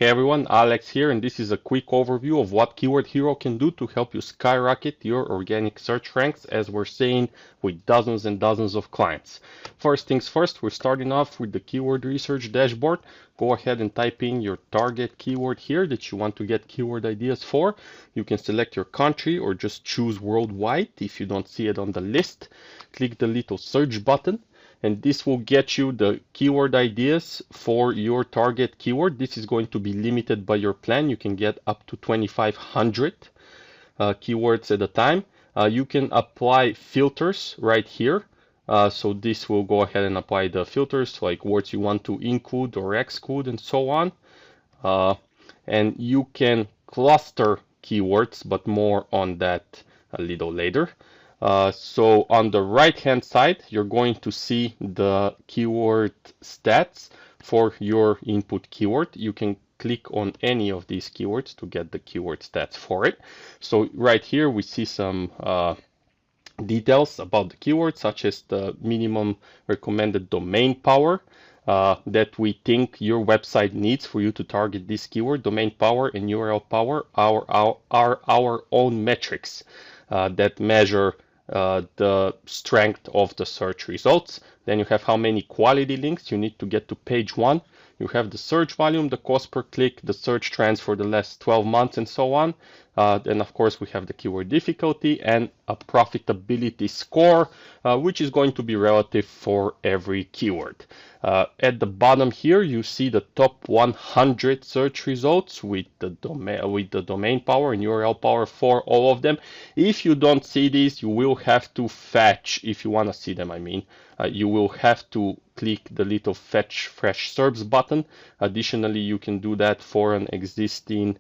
Hey everyone, Alex here, and this is a quick overview of what KWHero can do to help you skyrocket your organic search ranks, as we're seeing with dozens and dozens of clients. First things first, we're starting off with the keyword research dashboard. Go ahead and type in your target keyword here that you want to get keyword ideas for. You can select your country or just choose worldwide if you don't see it on the list. Click the little search button, and this will get you the keyword ideas for your target keyword. This is going to be limited by your plan. You can get up to 2,500 keywords at a time. You can apply filters right here. So this will go ahead and apply the filters, like words you want to include or exclude and so on. And you can cluster keywords, but more on that a little later. So on the right hand side, you're going to see the keyword stats for your input keyword. You can click on any of these keywords to get the keyword stats for it. So right here we see some details about the keyword, such as the minimum recommended domain power that we think your website needs for you to target this keyword. Domain power and URL power are our own metrics that measure the strength of the search results. Then you have how many quality links you need to get to page 1. You have the search volume, the cost per click, the search trends for the last 12 months, and so on. Then, of course, we have the keyword difficulty and a profitability score, which is going to be relative for every keyword. At the bottom here, you see the top 100 search results with the domain power and URL power for all of them. If you don't see these, you will have to fetch, if you want to see them, I mean. You will have to click the little fetch fresh SERPs button. Additionally, you can do that for an existing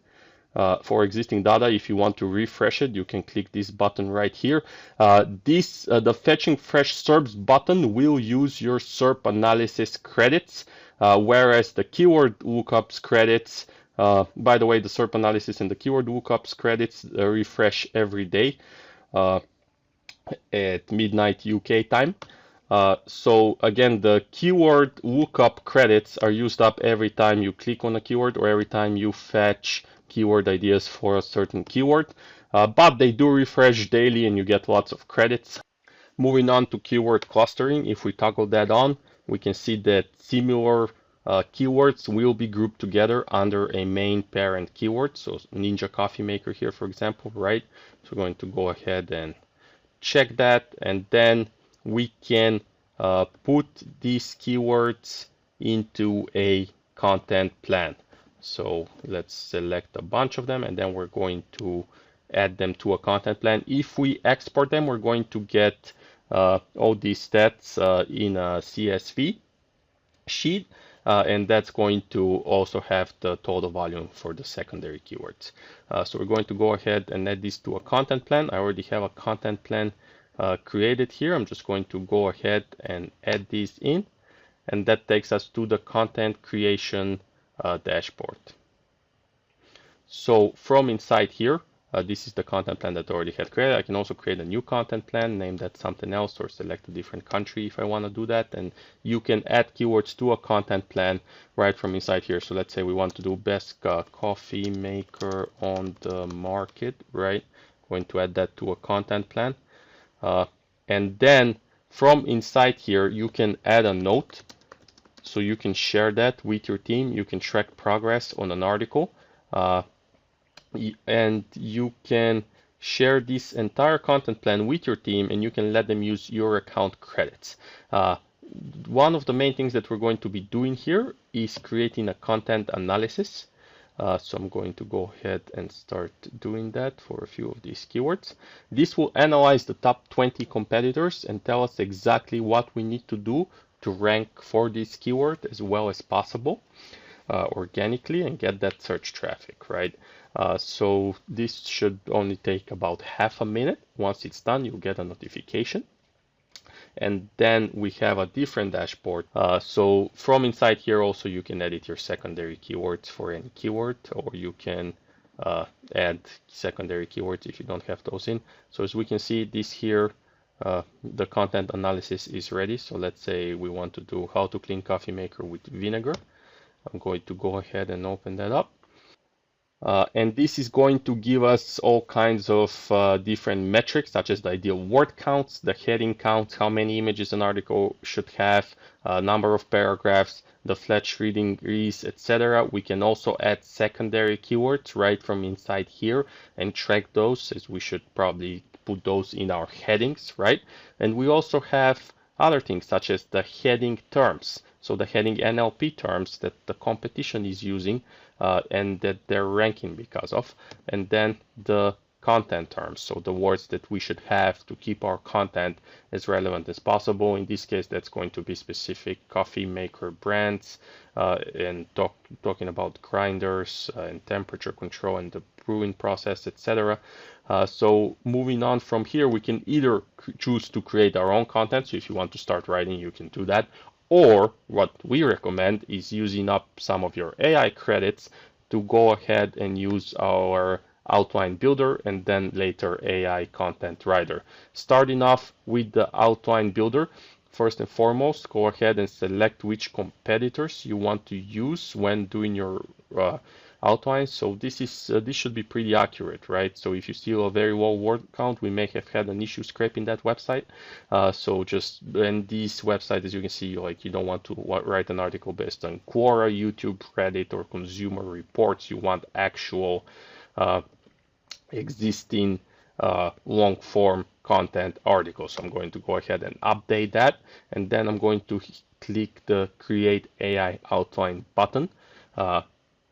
data. If you want to refresh it, you can click this button right here. The fetching fresh SERPs button will use your SERP analysis credits, whereas the keyword lookups credits, by the way, the SERP analysis and the keyword lookups credits refresh every day at midnight UK time. So again, the keyword lookup credits are used up every time you click on a keyword or every time you fetch keyword ideas for a certain keyword, but they do refresh daily and you get lots of credits. Moving on to keyword clustering, if we toggle that on, we can see that similar keywords will be grouped together under a main parent keyword. So Ninja Coffee Maker here, for example, right? So we're going to go ahead and check that, and then we can put these keywords into a content plan. So let's select a bunch of them, and then we're going to add them to a content plan. If we export them, we're going to get all these stats in a CSV sheet, and that's going to also have the total volume for the secondary keywords. So we're going to go ahead and add this to a content plan. I already have a content plan created here. I'm just going to go ahead and add these in, and that takes us to the content creation dashboard. So from inside here, this is the content plan that I already had created. I can also create a new content plan, name that something else, or select a different country if I want to do that. And you can add keywords to a content plan right from inside here. So let's say we want to do best coffee maker on the market, right? Going to add that to a content plan. And then from inside here, you can add a note. So you can share that with your team. You can track progress on an article. And you can share this entire content plan with your team, and you can let them use your account credits. One of the main things that we're going to be doing here is creating a content analysis. So I'm going to go ahead and start doing that for a few of these keywords. This will analyze the top 20 competitors and tell us exactly what we need to do to rank for this keyword as well as possible organically and get that search traffic, right? So this should only take about half a minute. Once it's done, you'll get a notification. And then we have a different dashboard. So from inside here also you can edit your secondary keywords for any keyword, or you can add secondary keywords if you don't have those in. So as we can see, this here, the content analysis is ready. So let's say we want to do how to clean coffee maker with vinegar. I'm going to go ahead and open that up. And this is going to give us all kinds of different metrics, such as the ideal word counts, the heading count, how many images an article should have, number of paragraphs, the flash reading grease, etc. We can also add secondary keywords right from inside here and track those, as we should probably put those in our headings, right? And we also have other things such as the heading terms. So the heading NLP terms that the competition is using and that they're ranking because of. And then the content terms, so the words that we should have to keep our content as relevant as possible. In this case, that's going to be specific coffee maker brands and talking about grinders and temperature control and the brewing process, etc. So moving on from here, we can either choose to create our own content. So if you want to start writing, you can do that. Or what we recommend is using up some of your AI credits to go ahead and use our outline builder and then later AI content writer. Starting off with the outline builder, first and foremost, go ahead and select which competitors you want to use when doing your outline. So this should be pretty accurate, right? So if you see a very low word count, we may have had an issue scraping that website. So just, and these websites, as you can see, like you don't want to write an article based on Quora, YouTube, Reddit, or Consumer Reports. You want actual existing long form content articles. So I'm going to go ahead and update that, and then I'm going to click the Create AI Outline button.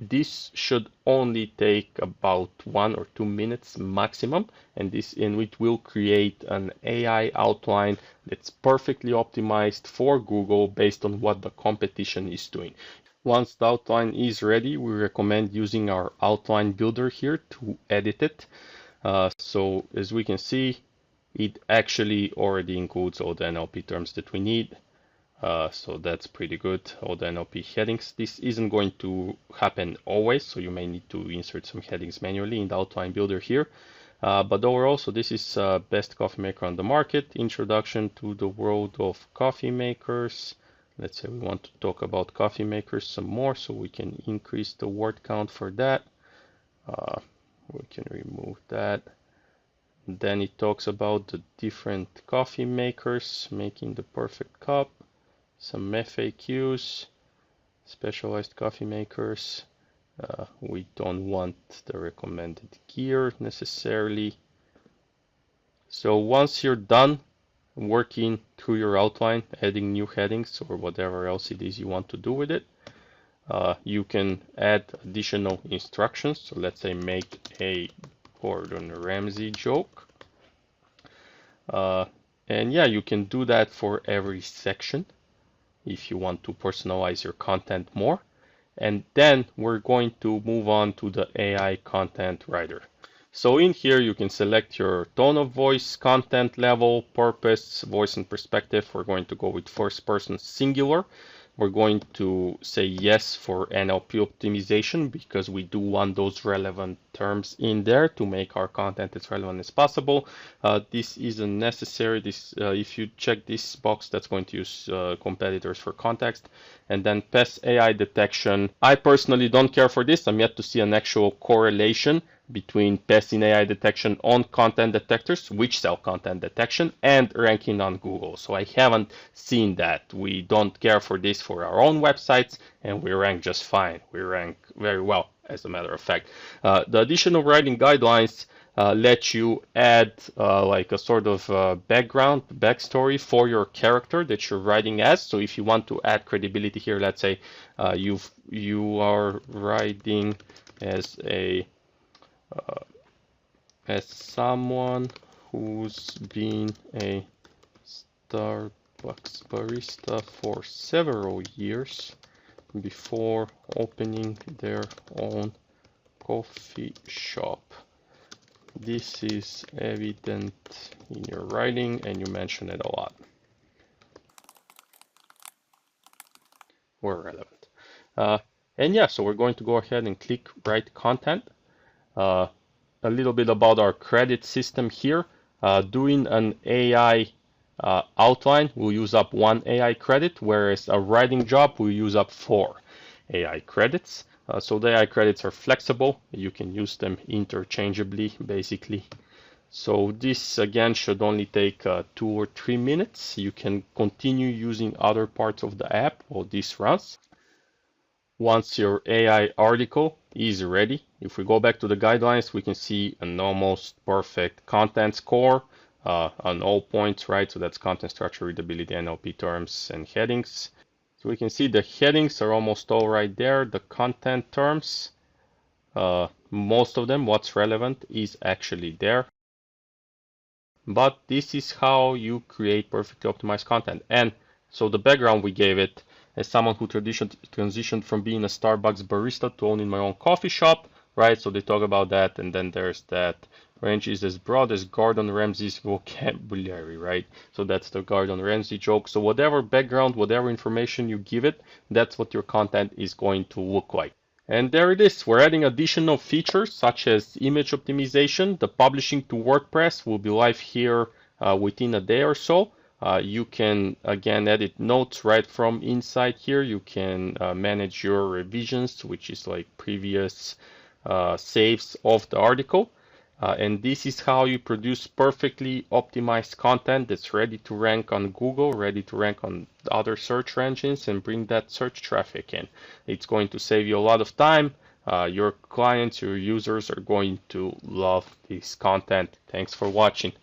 This should only take about 1 or 2 minutes maximum, and it will create an AI outline that's perfectly optimized for Google based on what the competition is doing. Once the outline is ready, we recommend using our outline builder here to edit it. So as we can see, it actually already includes all the NLP terms that we need. So that's pretty good, all the NLP headings. This isn't going to happen always, so you may need to insert some headings manually in the outline builder here. But overall, so this is best coffee maker on the market, introduction to the world of coffee makers. Let's say we want to talk about coffee makers some more, so we can increase the word count for that. We can remove that. Then it talks about the different coffee makers making the perfect cup. Some FAQs, specialized coffee makers. We don't want the recommended gear necessarily. So once you're done working through your outline, adding new headings or whatever else it is you want to do with it, you can add additional instructions. So let's say make a Gordon Ramsay joke. And yeah, you can do that for every section if you want to personalize your content more. And then we're going to move on to the AI content writer. So in here you can select your tone of voice, content level, purpose, voice and perspective. We're going to go with first person singular. We're going to say yes for NLP optimization because we do want those relevant terms in there to make our content as relevant as possible. This isn't necessary. If you check this box, that's going to use competitors for context. And then PES AI detection. I personally don't care for this. I'm yet to see an actual correlation between PES in AI detection on content detectors, which sell content detection, and ranking on Google. So I haven't seen that. We don't care for this for our own websites, and we rank just fine. We rank very well, as a matter of fact. The additional writing guidelines let you add like a sort of backstory for your character that you're writing as. So if you want to add credibility here, let's say you are writing as someone who's been a Starbucks barista for several years before opening their own coffee shop. This is evident in your writing and you mention it a lot. We're relevant. And yeah, so we're going to go ahead and click write content. A little bit about our credit system here. Doing an AI outline will use up 1 AI credit, whereas a writing job will use up 4. AI credits. So the AI credits are flexible. You can use them interchangeably, basically. So this again should only take 2 or 3 minutes. You can continue using other parts of the app while this runs. Once your AI article is ready, if we go back to the guidelines, we can see an almost perfect content score on all points, right? So that's content structure, readability, NLP terms, and headings. So we can see the headings are almost all right there. The content terms, most of them, what's relevant is actually there. But this is how you create perfectly optimized content. And so the background we gave it, as someone who transitioned from being a Starbucks barista to owning my own coffee shop, right? So they talk about that, and then there's that range is as broad as Gordon Ramsay's vocabulary, right? So that's the Gordon Ramsay joke. So whatever background, whatever information you give it, that's what your content is going to look like. And there it is. We're adding additional features such as image optimization. The publishing to WordPress will be live here within a day or so. You can again edit notes right from inside here. You can manage your revisions, which is like previous saves of the article. And this is how you produce perfectly optimized content that's ready to rank on Google, ready to rank on other search engines, and bring that search traffic in. It's going to save you a lot of time. Your clients, your users are going to love this content. Thanks for watching.